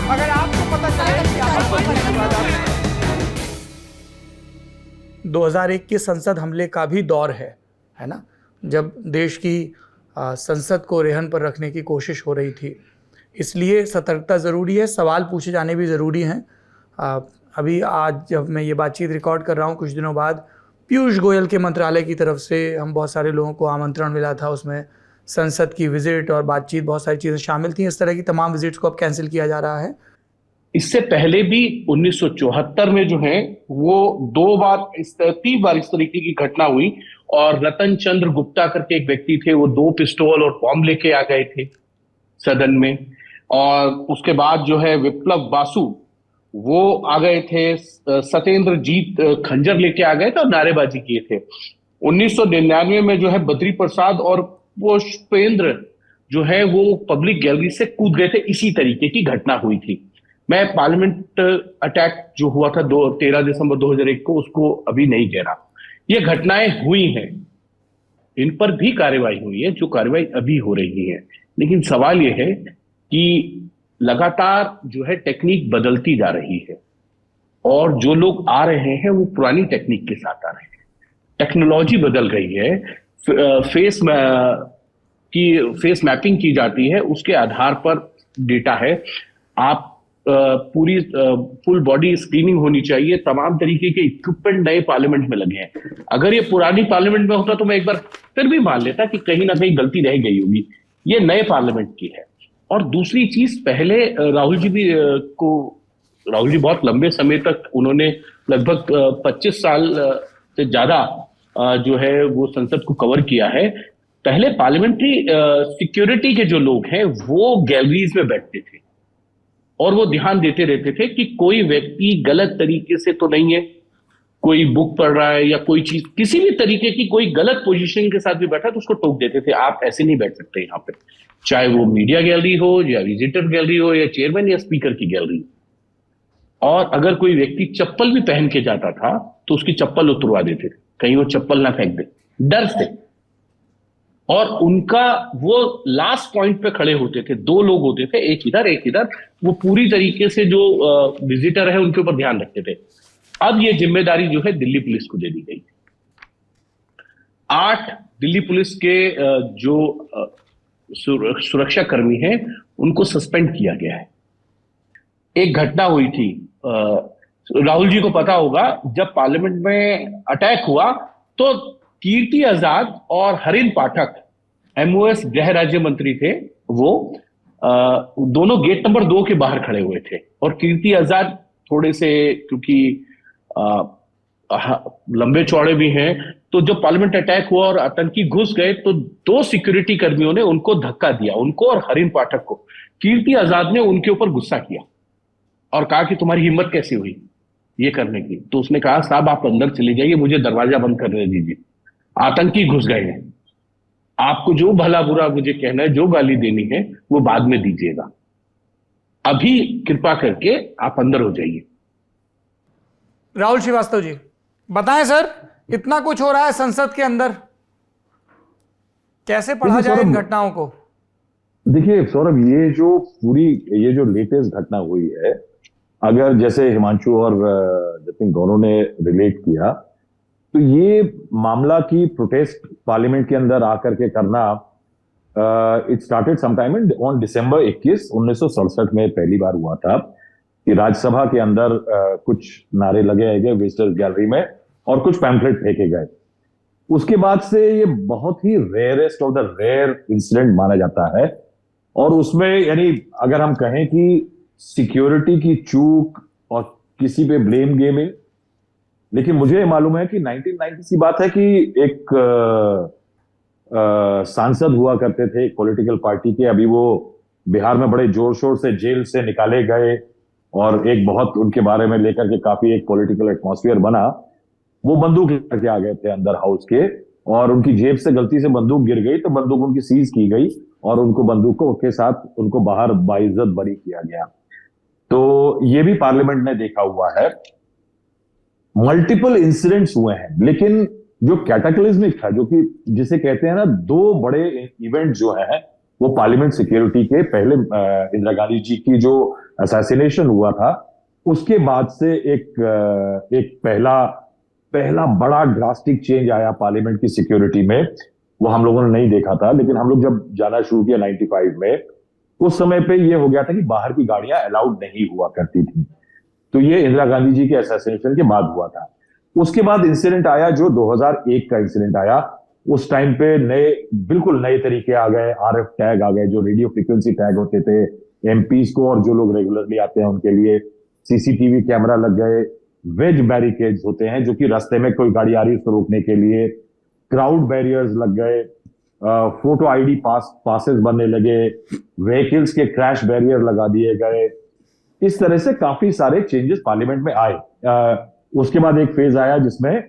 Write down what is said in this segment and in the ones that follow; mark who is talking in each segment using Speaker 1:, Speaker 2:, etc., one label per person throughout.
Speaker 1: अगर आपको पता चले कि आप 2001 के संसद हमले का भी दौर है ना, जब देश की संसद को रेहन पर रखने की कोशिश हो रही थी। इसलिए सतर्कता ज़रूरी है, सवाल पूछे जाने भी ज़रूरी हैं। अभी आज जब मैं ये बातचीत रिकॉर्ड कर रहा हूँ, कुछ दिनों बाद पीयूष गोयल के मंत्रालय की तरफ से हम बहुत सारे लोगों को आमंत्रण मिला था, उसमें संसद की विजिट और बातचीत बहुत सारी चीज़ें शामिल थी। इस तरह की तमाम विजिट्स को अब कैंसिल किया जा रहा है।
Speaker 2: इससे पहले भी 1974 में जो है वो 3 बार इस तरीके की घटना हुई और रतन चंद्र गुप्ता करके एक व्यक्ति थे, वो 2 पिस्तौल और बॉम्ब लेके आ गए थे सदन में। और उसके बाद जो है विप्लव बासु वो आ गए थे, सत्येंद्र जीत खंजर लेके आ गए थे और नारेबाजी किए थे। 1999 में जो है बद्री प्रसाद और पुष्पेंद्र जो है वो पब्लिक गैलरी से कूद गए थे, इसी तरीके की घटना हुई थी। मैं पार्लियामेंट अटैक जो हुआ था 13 दिसंबर 2001 को, उसको अभी नहीं कह रहा। ये घटनाएं हुई हैं, इन पर भी कार्रवाई हुई है, जो कार्रवाई अभी हो रही है। लेकिन सवाल यह है कि लगातार जो है टेक्निक बदलती जा रही है और जो लोग आ रहे हैं वो पुरानी टेक्निक के साथ आ रहे हैं। टेक्नोलॉजी बदल गई है, फेस मैपिंग की जाती है, उसके आधार पर डेटा है। आप पूरी फुल बॉडी स्क्रीनिंग होनी चाहिए। तमाम तरीके के इक्विपमेंट नए पार्लियामेंट में लगे हैं। अगर ये पुरानी पार्लियामेंट में होता तो मैं एक बार फिर भी मान लेता कि कहीं ना कहीं गलती रह गई होगी। ये नए पार्लियामेंट की है। और दूसरी चीज, पहले राहुल जी बहुत लंबे समय तक उन्होंने लगभग 25 साल से ज्यादा जो है वो संसद को कवर किया है। पहले पार्लियामेंट्री सिक्योरिटी के जो लोग हैं वो गैलरीज में बैठते थे और वो ध्यान देते रहते थे कि कोई व्यक्ति गलत तरीके से तो नहीं है, कोई बुक पढ़ रहा है या कोई चीज किसी भी तरीके की कोई गलत पोजीशनिंग के साथ भी बैठा तो उसको टोक देते थे, आप ऐसे नहीं बैठ सकते यहाँ पे, चाहे वो मीडिया गैलरी हो या विजिटर गैलरी हो या चेयरमैन या स्पीकर की गैलरी। और अगर कोई व्यक्ति चप्पल भी पहन के जाता था तो उसकी चप्पल उतरवा देते थे, कहीं वो चप्पल ना फेंक दे, डर से। और उनका वो लास्ट पॉइंट पे खड़े होते थे, 2 लोग होते थे, एक इधर एक इधर, वो पूरी तरीके से जो विजिटर है उनके ऊपर ध्यान रखते थे। अब ये जिम्मेदारी जो है दिल्ली पुलिस को दे दी गई। 8 दिल्ली पुलिस के जो सुरक्षा कर्मी हैं उनको सस्पेंड किया गया है। एक घटना हुई थी, राहुल जी को पता होगा, जब पार्लियामेंट में अटैक हुआ तो कीर्ति आजाद और हरिन पाठक, एमओएस गृह राज्य मंत्री थे, वो दोनों गेट नंबर 2 के बाहर खड़े हुए थे। और कीर्ति आजाद थोड़े से, क्योंकि लंबे चौड़े भी हैं, तो जब पार्लियामेंट अटैक हुआ और आतंकी घुस गए तो 2 सिक्योरिटी कर्मियों ने उनको धक्का दिया, उनको और हरिन पाठक को। कीर्ति आजाद ने उनके ऊपर गुस्सा किया और कहा कि तुम्हारी हिम्मत कैसे हुई ये करने की। तो उसने कहा, साहब आप अंदर चले जाइए, मुझे दरवाजा बंद करने दीजिए, आतंकी घुस गए हैं, आपको जो भला बुरा मुझे कहना है, जो गाली देनी है वो बाद में दीजिएगा, अभी कृपा करके आप अंदर हो जाइए।
Speaker 1: राहुल श्रीवास्तव जी बताएं सर, इतना कुछ हो रहा है संसद के अंदर, कैसे पढ़ा जाए इन घटनाओं को?
Speaker 3: देखिए सौरभ, ये जो लेटेस्ट घटना हुई है, अगर जैसे हिमांशु और जतिन दोनों ने रिलेट किया, तो ये मामला की प्रोटेस्ट पार्लियामेंट के अंदर आकर के करना, it started sometime on December 21, 1967 में पहली बार हुआ था कि राज्यसभा के अंदर कुछ नारे लगे गए विजिटर्स गैलरी में और कुछ पैम्फलेट फेंके गए। उसके बाद से ये बहुत ही rarest of the rare incident माना जाता है। और उसमें यानी अगर हम कहें कि सिक्योरिटी की चूक और किसी पे ब्लेम गेमिंग, लेकिन मुझे मालूम है कि 1990 की बात है कि एक सांसद हुआ करते थे एक पॉलिटिकल पार्टी के, अभी वो बिहार में बड़े जोर शोर से जेल से निकाले गए और एक बहुत उनके बारे में लेकर के काफी एक पॉलिटिकल एटमॉस्फेयर बना। वो बंदूक लेकर आ गए थे अंदर हाउस के और उनकी जेब से गलती से बंदूक गिर गई तो बंदूक उनकी सीज की गई और उनको बंदूकों के साथ उनको बाहर बाइज्जत बरी किया गया। तो ये भी पार्लियामेंट ने देखा हुआ है। मल्टीपल इंसिडेंट्स हुए हैं, लेकिन जो कैटाक्लिज्मिक था, जो कि जिसे कहते हैं ना, 2 बड़े इवेंट जो है वो पार्लियामेंट सिक्योरिटी के, पहले इंदिरा गांधी जी की जो असैसिनेशन हुआ था, उसके बाद से एक पहला बड़ा ड्रास्टिक चेंज आया पार्लियामेंट की सिक्योरिटी में। वो हम लोगों ने नहीं देखा था, लेकिन हम लोग जब जाना शुरू किया 95 में, उस समय पे ये हो गया था कि बाहर की गाड़ियां अलाउड नहीं हुआ करती थी। तो ये इंदिरा गांधी जी के असैसिनेशन के बाद हुआ था। उसके बाद इंसिडेंट आया जो 2001 का इंसिडेंट आया। उस टाइम पे बिल्कुल नए तरीके आ गए, RF टैग आ गए, जो रेडियो फ्रीक्वेंसी टैग होते थे MPs को और जो लोग रेगुलरली आते हैं उनके लिए। CCTV कैमरा लग गए, वेज बैरिकेड्स होते हैं जो कि रास्ते में कोई गाड़ी आ रही है उसको रोकने के लिए, क्राउड बैरियर्स लग गए, फोटो ID पासेस बनने लगे, व्हीकल्स के क्रैश बैरियर लगा दिए गए। इस तरह से काफी सारे चेंजेस पार्लियामेंट में आए। उसके बाद एक फेज आया जिसमें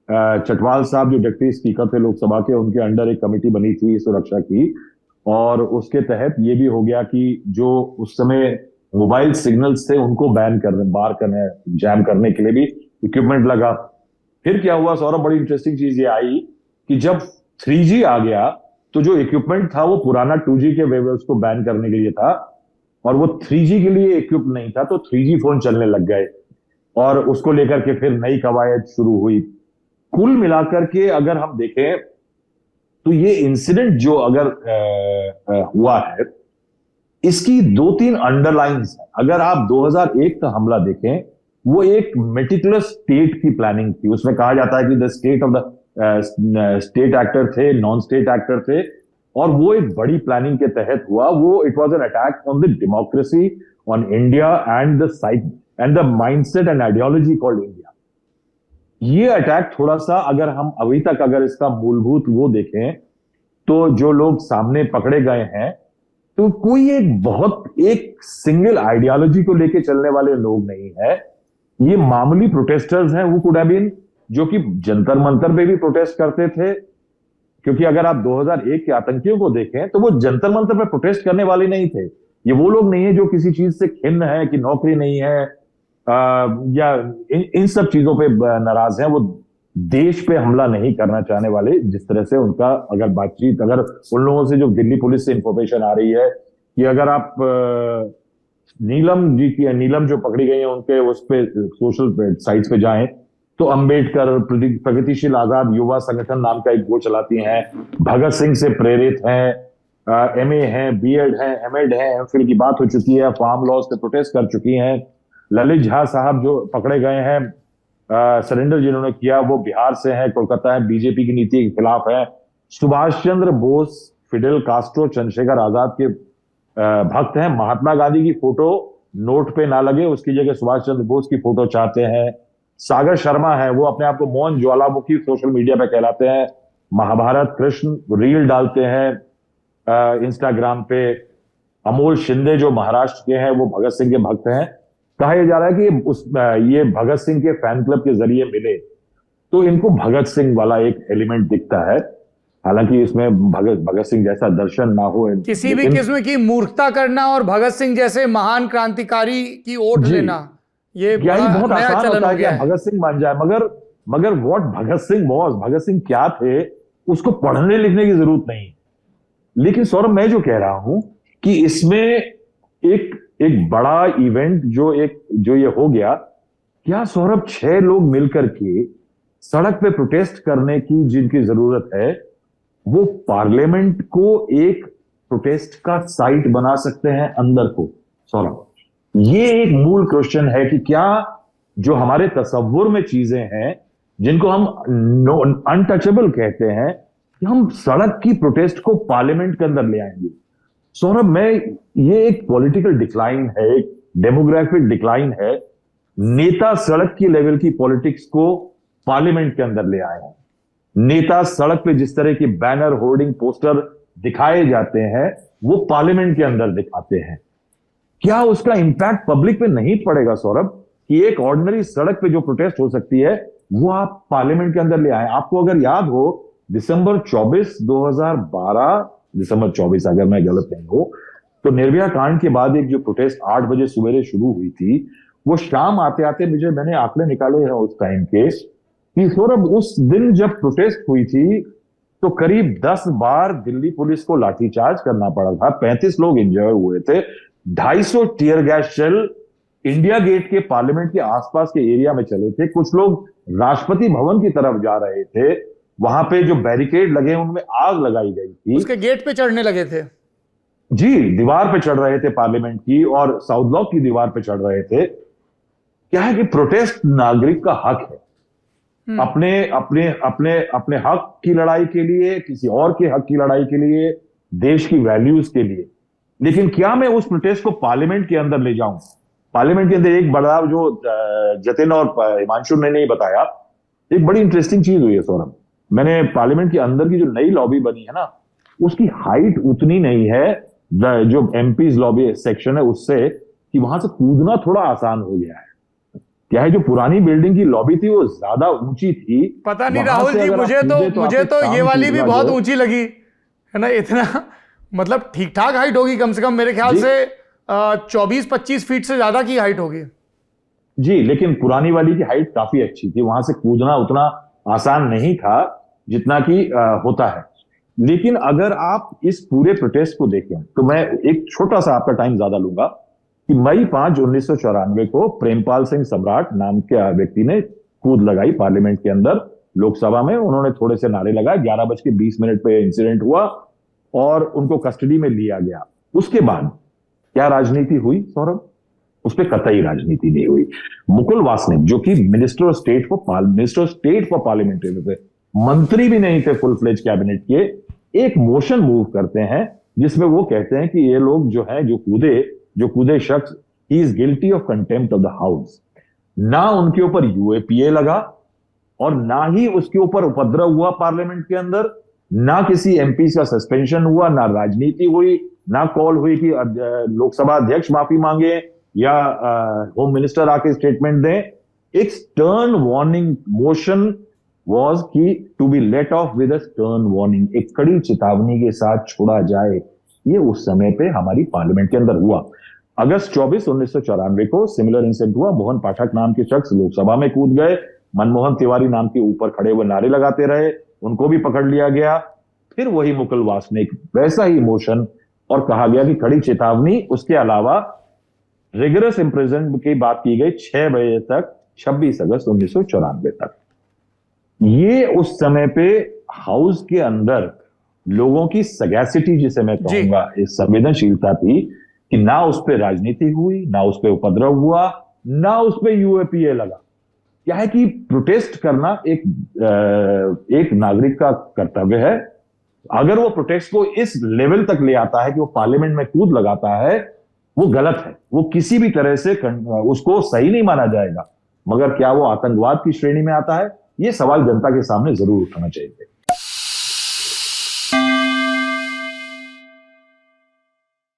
Speaker 3: चटवाल साहब जो डिप्टी स्पीकर थे लोकसभा के, उनके अंडर एक कमेटी बनी थी सुरक्षा की, और उसके तहत ये भी हो गया कि जो उस समय मोबाइल सिग्नल्स थे उनको जैम करने के लिए भी इक्विपमेंट लगा। फिर क्या हुआ सौरभ, बड़ी इंटरेस्टिंग चीज ये आई कि जब 3G आ गया तो जो इक्विपमेंट था वो पुराना 2G के वेव्स को बैन करने के लिए था, और वो 3G के लिए इक्विप नहीं था, तो 3G फोन चलने लग गए और उसको लेकर के फिर नई कवायद शुरू हुई। कुल मिलाकर के अगर हम देखें तो ये इंसिडेंट जो अगर हुआ है, इसकी 2-3 अंडरलाइंस है। अगर आप 2001 का हमला देखें, वो एक मेटिकुलस स्टेट की प्लानिंग थी। उसमें कहा जाता है कि the state of the state actor थे, नॉन स्टेट एक्टर थे, और वो एक बड़ी प्लानिंग के तहत हुआ। वो it was an attack on the democracy, on India and the mindset and ideology called India. ये अटैक थोड़ा सा, अगर हम अभी तक अगर इसका मूलभूत वो देखें, तो जो लोग सामने पकड़े गए हैं, तो कोई एक सिंगल आइडियोलॉजी को लेके चलने वाले लोग नहीं है। ये मामूली प्रोटेस्टर्स हैं, वो कुड हैव बीन, जो कि जंतर मंतर पे भी प्रोटेस्ट करते थे। क्योंकि अगर आप 2001 के आतंकियों को देखें तो वो जंतर मंतर पे प्रोटेस्ट करने वाले नहीं थे। ये वो लोग नहीं है जो किसी चीज से खिन्न है कि नौकरी नहीं है या इन सब चीजों पे नाराज हैं। वो देश पे हमला नहीं करना चाहने वाले। जिस तरह से उनका अगर बातचीत, अगर उन लोगों से जो दिल्ली पुलिस से इंफॉर्मेशन आ रही है कि अगर आप नीलम जो पकड़ी गई है उनके उस पे सोशल साइट्स पे जाएं, तो अंबेडकर प्रगतिशील आजाद युवा संगठन नाम का एक वो चलाती हैं, भगत सिंह से प्रेरित हैं, MA हैं, BEd हैं, MEd हैं, MPhil की बात हो चुकी है, फार्म लॉज पे प्रोटेस्ट कर चुकी हैं। ललित झा साहब जो पकड़े गए हैं, सरेंडर जिन्होंने किया, वो बिहार से हैं, कोलकाता है, बीजेपी की नीति के खिलाफ है। सुभाष चंद्र बोस, फिडेल कास्ट्रो, चंद्रशेखर आजाद के भक्त हैं। महात्मा गांधी की फोटो नोट पे ना लगे, उसकी जगह सुभाष चंद्र बोस की फोटो चाहते हैं। सागर शर्मा है, वो अपने आप को मौन ज्वालामुखी सोशल मीडिया पे कहलाते हैं। महाभारत कृष्ण रील डालते हैं इंस्टाग्राम पे। अमोल शिंदे जो महाराष्ट्र के हैं, वो भगत सिंह के भक्त हैं। कहा यह जा रहा है कि ये भगत सिंह के फैन क्लब के जरिए मिले, तो इनको भगत सिंह वाला एक एलिमेंट दिखता है। हालांकि इसमें भगत सिंह जैसा दर्शन ना हो,
Speaker 1: किसी भी किस्म की मूर्खता करना और भगत सिंह जैसे महान क्रांतिकारी की ओट लेना, ये
Speaker 3: बहुत आसान होता है कि
Speaker 1: भगत
Speaker 3: सिंह मान जाए। मगर व्हाट भगत सिंह वाज, भगत सिंह क्या थे, उसको पढ़ने लिखने की जरूरत नहीं। लेकिन सौरभ, मैं जो कह रहा हूं कि इसमें एक बड़ा इवेंट जो ये हो गया, क्या सौरभ 6 लोग मिलकर के सड़क पे प्रोटेस्ट करने की जिनकी जरूरत है, वो पार्लियामेंट को एक प्रोटेस्ट का साइट बना सकते हैं अंदर को? सौरभ, ये एक मूल क्वेश्चन है कि क्या जो हमारे तसव्वुर में चीजें हैं जिनको हम अनटचेबल कहते हैं, कि हम सड़क की प्रोटेस्ट को पार्लियामेंट के अंदर ले आएंगे? सौरभ, ये एक पॉलिटिकल डिक्लाइन है, एक डेमोग्राफिक डिक्लाइन है। नेता सड़क की लेवल की पॉलिटिक्स को पार्लियामेंट के अंदर ले आए हैं। नेता सड़क पे जिस तरह की बैनर, होर्डिंग, पोस्टर दिखाए जाते हैं, वो पार्लियामेंट के अंदर दिखाते हैं। क्या उसका इंपैक्ट पब्लिक पे नहीं पड़ेगा सौरभ, कि एक ऑर्डिनरी सड़क पे जो प्रोटेस्ट हो सकती है वो आप पार्लियामेंट के अंदर ले आए? आपको अगर याद हो, दिसंबर 24, 2012, दिसंबर 24 अगर मैं गलत नहीं हूं, तो निर्भया कांड के बाद एक जो प्रोटेस्ट 8 बजे सवेरे शुरू हुई थी, वो शाम आते आते मैंने आंकड़े निकाले हैं उस टाइम के, कि सौरभ उस दिन जब प्रोटेस्ट हुई थी तो करीब 10 बार दिल्ली पुलिस को लाठीचार्ज करना पड़ा था। 35 लोग इंजर्ड हुए थे। 250 tear gas shell India Gate के पार्लियामेंट के आसपास के एरिया में चले थे। कुछ लोग राष्ट्रपति भवन की तरफ जा रहे थे, वहां पे जो बैरिकेड लगे उनमें आग लगाई गई थी।
Speaker 1: उसके गेट पे चढ़ने लगे थे।
Speaker 3: जी, दीवार पे चढ़ रहे थे पार्लियामेंट की, और साउथ ब्लॉक की दीवार पे चढ़ रहे थे। क्या है कि प्रोटेस्ट नागरिक का हक है, अपने अपने अपने अपने हक की लड़ाई के लिए, किसी और के हक की लड़ाई के लिए, देश की वैल्यूज के लिए। लेकिन क्या मैं उस प्रोटेस्ट को पार्लियामेंट के अंदर ले जाऊं? पार्लियामेंट के अंदर एक बदलाव जो जतिन और हिमांशु ने नहीं बताया, एक बड़ी इंटरेस्टिंग चीज हुई है सौरभ। मैंने पार्लियामेंट के अंदर की जो नई लॉबी बनी है ना, उसकी हाइट उतनी नहीं है जो एमपीज लॉबी सेक्शन है उससे, कि वहां से कूदना थोड़ा आसान हो गया है। क्या है, जो पुरानी बिल्डिंग की लॉबी थी वो ज्यादा ऊंची थी।
Speaker 1: पता नहीं राहुल जी, मुझे तो ये वाली भी बहुत ऊंची लगी है ना। इतना मतलब ठीक ठाक हाइट होगी, कम से कम मेरे ख्याल से 24-25 फीट से ज्यादा की हाइट होगी
Speaker 3: जी। लेकिन पुरानी वाली की हाइट काफी अच्छी थी, वहां से कूदना उतना आसान नहीं था जितना कि होता है। लेकिन अगर आप इस पूरे प्रोटेस्ट को देखें तो मैं एक छोटा सा आपका टाइम ज्यादा लूंगा कि मई 5, 1994 को प्रेमपाल सिंह सम्राट नाम के व्यक्ति ने कूद लगाई पार्लियामेंट के अंदर, लोकसभा में। उन्होंने थोड़े से नारे लगाए, 11:20 पे इंसिडेंट हुआ और उनको कस्टडी में लिया गया। उसके बाद क्या राजनीति हुई सौरभ? उस पर कतई राजनीति नहीं हुई। मुकुल वासनिक, जो कि minister of state for parliamentary थे, मंत्री भी नहीं थे फुल फ्लेज कैबिनेट के, एक मोशन मूव करते हैं जिसमें वो कहते हैं कि ये लोग जो है, जो कूदे शख्स, he is guilty of contempt of the house. ना उनके ऊपर यूएपीए लगा और ना ही उसके ऊपर उपद्रव हुआ पार्लियामेंट के अंदर, ना किसी एमपी का सस्पेंशन हुआ, ना राजनीति हुई, ना कॉल हुई कि लोकसभा अध्यक्ष माफी मांगे या होम मिनिस्टर आके स्टेटमेंट दें। एक स्टर्न वार्निंग मोशन वाज कि to be let off with a stern warning, एक कड़ी चेतावनी के साथ छोड़ा जाए। ये उस समय पे हमारी पार्लियामेंट के अंदर हुआ। अगस्त 24, 1994 को सिमिलर इंसिडेंट हुआ। मोहन पाठक नाम के शख्स लोकसभा में कूद गए, मनमोहन तिवारी नाम के ऊपर खड़े हुए नारे लगाते रहे, उनको भी पकड़ लिया गया। फिर वही मुकुल वासनिक, वैसा ही मोशन, और कहा गया कि कड़ी चेतावनी। उसके अलावा रिगरस इम्प्रिजनमेंट की बात की गई 6 बजे तक, 26 अगस्त 1994 तक। ये उस समय पे हाउस के अंदर लोगों की सगैसिटी, जिसे मैं कहूंगा, इस संवेदनशीलता थी कि ना उस पर राजनीति हुई, ना उस पर उपद्रव हुआ, ना उस पर यूएपीए लगा। क्या है कि प्रोटेस्ट करना एक नागरिक का कर्तव्य है। अगर वो प्रोटेस्ट को इस लेवल तक ले आता है कि वो पार्लियामेंट में कूद लगाता है, वो गलत है। वो किसी भी तरह से उसको सही नहीं माना जाएगा। मगर क्या वो आतंकवाद की श्रेणी में आता है? ये सवाल जनता के सामने जरूर उठाना चाहिए।